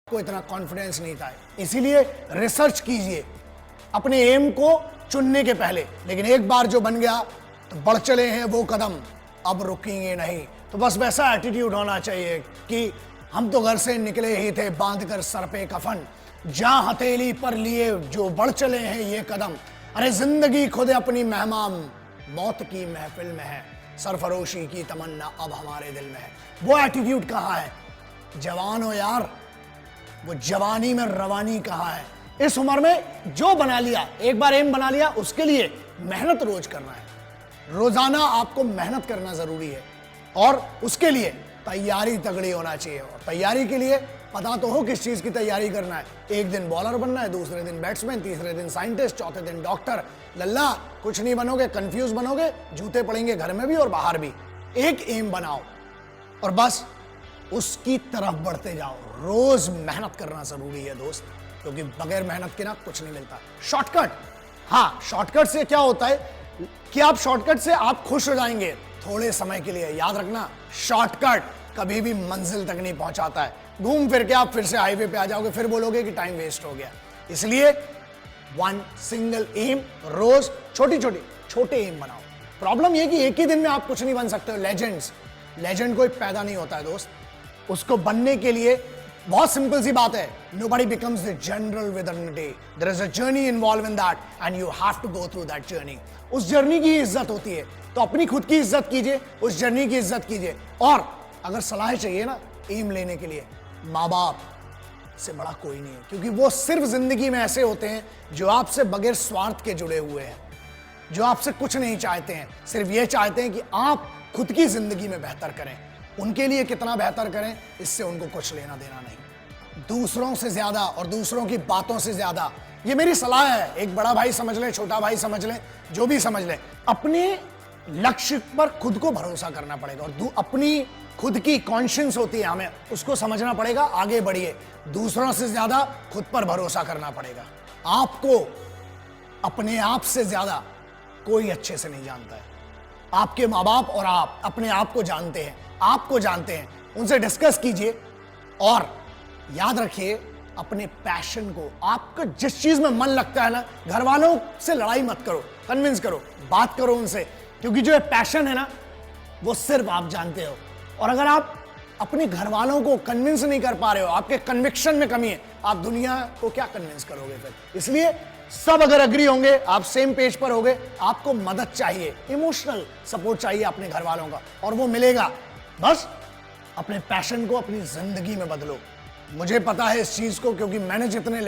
को इतना कॉन्फिडेंस नहीं था, इसीलिए रिसर्च कीजिए अपने एम को चुनने के पहले। लेकिन एक बार जो बन गया तो बढ़ चले हैं वो कदम, अब रुकेंगे नहीं। तो बस वैसा एटीट्यूड होना चाहिए कि हम तो घर से निकले ही थे बांध कर सर पे कफन, जहां हथेली पर लिए जो बढ़ चले हैं ये कदम। अरे जिंदगी खुद अपनी मेहमान, मौत की महफिल में है, सरफरोशी की तमन्ना अब हमारे दिल में है। वो एटीट्यूड कहाँ है? जवान हो यार, वो जवानी में रवानी कहाँ है? इस उम्र में जो बना लिया, एक बार एम बना लिया, उसके लिए मेहनत रोज करना है। रोजाना आपको मेहनत करना जरूरी है और उसके लिए तैयारी तगड़ी होना चाहिए। और तैयारी के लिए पता तो हो किस चीज की तैयारी करना है। एक दिन बॉलर बनना है, दूसरे दिन बैट्समैन, तीसरे दिन साइंटिस्ट, चौथे दिन डॉक्टर। लल्ला कुछ नहीं बनोगे, कंफ्यूज बनोगे, जूते पड़ेंगे घर में भी और बाहर भी। एक एम बनाओ और बस उसकी तरफ बढ़ते जाओ। रोज मेहनत करना जरूरी है दोस्त, क्योंकि बगैर मेहनत के ना कुछ नहीं मिलता। शॉर्टकट, हाँ, शॉर्टकट से क्या होता है कि आप शॉर्टकट से आप खुश हो जाएंगे थोड़े समय के लिए। याद रखना, शॉर्टकट कभी भी मंजिल तक नहीं पहुंचाता है। घूम फिर के आप फिर से हाईवे पे आ जाओगे, फिर बोलोगे कि टाइम वेस्ट हो गया। इसलिए वन सिंगल एम, रोज छोटे एम बनाओ। प्रॉब्लम यह कि एक ही दिन में आप कुछ नहीं बन सकते हो। लेजेंड कोई पैदा नहीं होता है दोस्त, उसको बनने के लिए बहुत सिंपल सी बात है। Nobody becomes the general within a day. There is a journey involved in that and you have to go through that journey. उस जर्नी की इज्जत होती है, तो अपनी खुद की इज्जत कीजिए, उस जर्नी की इज्जत कीजिए। और अगर सलाह चाहिए ना एम लेने के लिए, माँ बाप से बड़ा कोई नहीं है, क्योंकि वो सिर्फ जिंदगी में ऐसे होते हैं जो आपसे बगैर स्वार्थ के जुड़े हुए हैं, जो आपसे कुछ नहीं चाहते हैं, सिर्फ ये चाहते हैं कि आप खुद की जिंदगी में बेहतर करें। उनके लिए कितना बेहतर करें, इससे उनको कुछ लेना देना नहीं। दूसरों से ज्यादा और दूसरों की बातों से ज्यादा, ये मेरी सलाह है, एक बड़ा भाई समझ ले, छोटा भाई समझ ले, जो भी समझ ले, अपने लक्ष्य पर खुद को भरोसा करना पड़ेगा। और अपनी खुद की कॉन्शियंस होती है, हमें उसको समझना पड़ेगा। आगे बढ़िए, दूसरों से ज्यादा खुद पर भरोसा करना पड़ेगा। आपको अपने आप से ज्यादा कोई अच्छे से नहीं जानता है। आपके माँ बाप और आप अपने आप को जानते हैं, आपको जानते हैं। उनसे डिस्कस कीजिए और याद रखिए अपने पैशन को, आपका जिस चीज में मन लगता है ना, घर वालों से लड़ाई मत करो, कन्विंस करो, बात करो उनसे, क्योंकि जो पैशन है ना वो सिर्फ आप जानते हो। और अगर आप अपने घर वालों को कन्विंस नहीं कर पा रहे हो, आपके कन्विक्शन में कमी है, आप दुनिया को क्या कन्विंस करोगे फिर? इसलिए सब अगर अग्री होंगे, आप सेम पेज पर होंगे, आपको मदद चाहिए, इमोशनल सपोर्ट चाहिए अपने घर वालों का, और वो मिलेगा। बस अपने पैशन को अपनी जिंदगी में बदलो। मुझे पता है इस चीज को, क्योंकि मैंने जितने